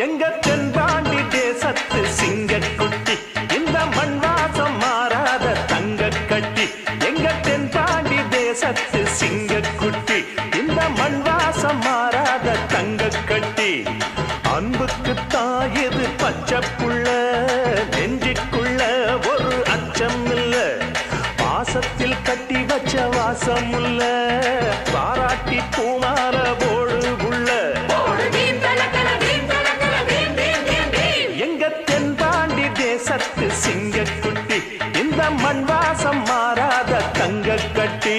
எங்க தென்பாண்டி தேசத்து சிங்கக்குட்டி இந்த மண் வாசம் மாறாத தங்க கட்டி எங்க தென்பாண்டி தேசத்து சிங்கக்குட்டி இந்த மண் வாசம் மாறாத தங்க கட்டி அன்புக்கு தாயது பச்சை புள்ள நெஞ்சுக்குள்ள ஒரு அச்சம் இல்ல பாசத்தில் கட்டி வச்ச வாசம் இல்ல பாராட்டி பூமால போடு புள்ள தேசத்து சிங்கக்குட்டி இந்த மண் வாசம் மாறாத தங்க கட்டி